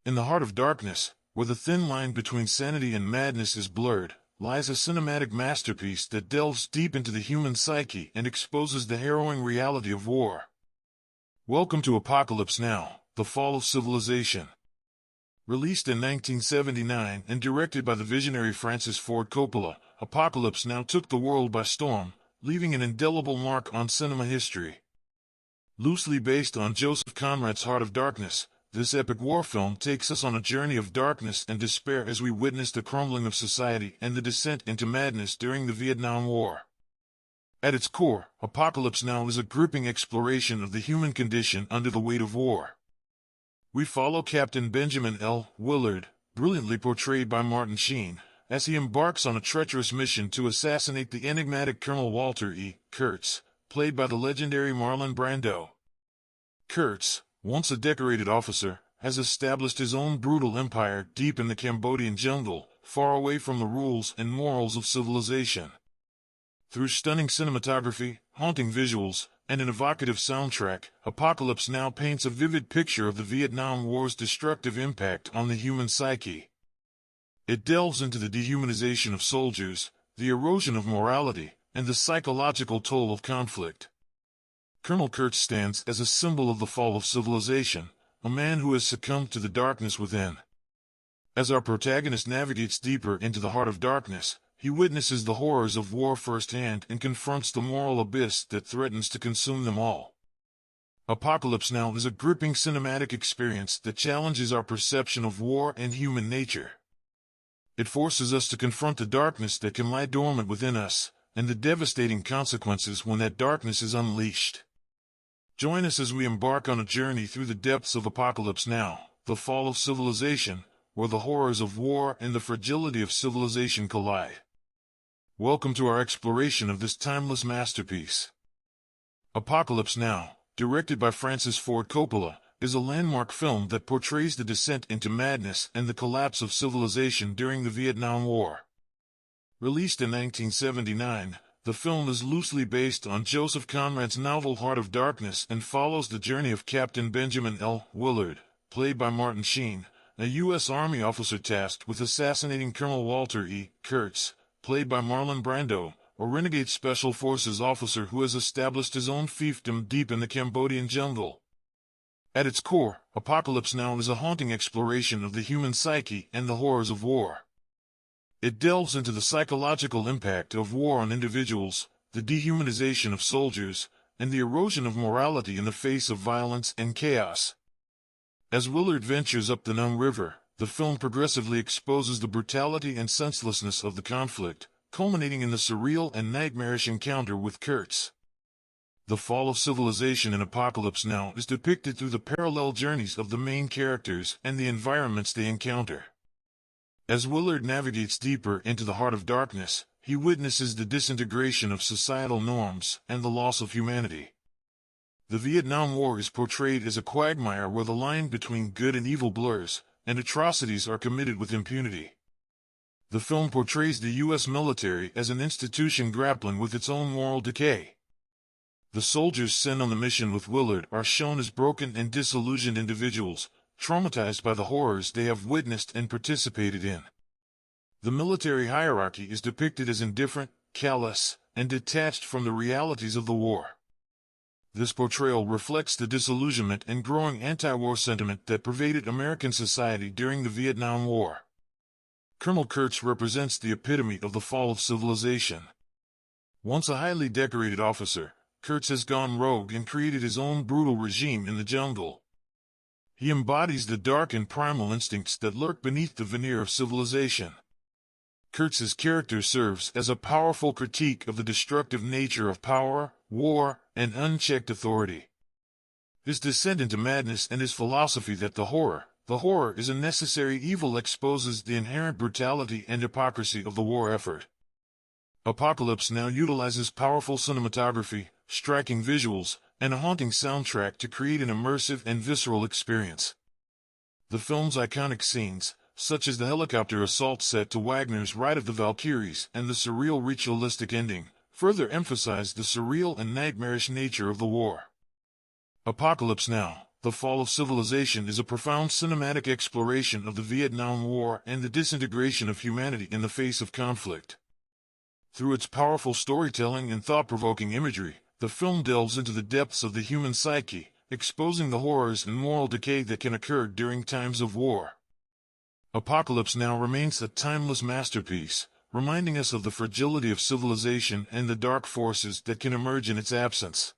In the heart of darkness, where the thin line between sanity and madness is blurred, lies a cinematic masterpiece that delves deep into the human psyche and exposes the harrowing reality of war. Welcome to Apocalypse Now, The Fall of Civilization. Released in 1979 and directed by the visionary Francis Ford Coppola, Apocalypse Now took the world by storm, leaving an indelible mark on cinema history. Loosely based on Joseph Conrad's Heart of Darkness, this epic war film takes us on a journey of darkness and despair as we witness the crumbling of society and the descent into madness during the Vietnam War. At its core, Apocalypse Now is a gripping exploration of the human condition under the weight of war. We follow Captain Benjamin L. Willard, brilliantly portrayed by Martin Sheen, as he embarks on a treacherous mission to assassinate the enigmatic Colonel Walter E. Kurtz, played by the legendary Marlon Brando. Kurtz, once a decorated officer, has established his own brutal empire deep in the Cambodian jungle, far away from the rules and morals of civilization. Through stunning cinematography, haunting visuals, and an evocative soundtrack, Apocalypse Now paints a vivid picture of the Vietnam War's destructive impact on the human psyche. It delves into the dehumanization of soldiers, the erosion of morality, and the psychological toll of conflict. Colonel Kurtz stands as a symbol of the fall of civilization, a man who has succumbed to the darkness within. As our protagonist navigates deeper into the heart of darkness, he witnesses the horrors of war firsthand and confronts the moral abyss that threatens to consume them all. Apocalypse Now is a gripping cinematic experience that challenges our perception of war and human nature. It forces us to confront the darkness that can lie dormant within us, and the devastating consequences when that darkness is unleashed. Join us as we embark on a journey through the depths of Apocalypse Now, the fall of civilization, where the horrors of war and the fragility of civilization collide. Welcome to our exploration of this timeless masterpiece. Apocalypse Now, directed by Francis Ford Coppola, is a landmark film that portrays the descent into madness and the collapse of civilization during the Vietnam War. Released in 1979, the film is loosely based on Joseph Conrad's novel Heart of Darkness and follows the journey of Captain Benjamin L. Willard, played by Martin Sheen, a U.S. Army officer tasked with assassinating Colonel Walter E. Kurtz, played by Marlon Brando, a renegade special forces officer who has established his own fiefdom deep in the Cambodian jungle. At its core, Apocalypse Now is a haunting exploration of the human psyche and the horrors of war. It delves into the psychological impact of war on individuals, the dehumanization of soldiers, and the erosion of morality in the face of violence and chaos. As Willard ventures up the Nung River, the film progressively exposes the brutality and senselessness of the conflict, culminating in the surreal and nightmarish encounter with Kurtz. The fall of civilization in Apocalypse Now is depicted through the parallel journeys of the main characters and the environments they encounter. As Willard navigates deeper into the heart of darkness, he witnesses the disintegration of societal norms and the loss of humanity. The Vietnam War is portrayed as a quagmire where the line between good and evil blurs, and atrocities are committed with impunity. The film portrays the U.S. military as an institution grappling with its own moral decay. The soldiers sent on the mission with Willard are shown as broken and disillusioned individuals, traumatized by the horrors they have witnessed and participated in. The military hierarchy is depicted as indifferent, callous, and detached from the realities of the war. This portrayal reflects the disillusionment and growing anti-war sentiment that pervaded American society during the Vietnam War. Colonel Kurtz represents the epitome of the fall of civilization. Once a highly decorated officer, Kurtz has gone rogue and created his own brutal regime in the jungle. He embodies the dark and primal instincts that lurk beneath the veneer of civilization. Kurtz's character serves as a powerful critique of the destructive nature of power, war, and unchecked authority. His descent into madness and his philosophy that the horror is a necessary evil exposes the inherent brutality and hypocrisy of the war effort. Apocalypse Now utilizes powerful cinematography, striking visuals, and a haunting soundtrack to create an immersive and visceral experience. The film's iconic scenes, such as the helicopter assault set to Wagner's Ride of the Valkyries and the surreal ritualistic ending, further emphasize the surreal and nightmarish nature of the war. Apocalypse Now, The Fall of Civilization is a profound cinematic exploration of the Vietnam War and the disintegration of humanity in the face of conflict. Through its powerful storytelling and thought-provoking imagery, the film delves into the depths of the human psyche, exposing the horrors and moral decay that can occur during times of war. Apocalypse Now remains a timeless masterpiece, reminding us of the fragility of civilization and the dark forces that can emerge in its absence.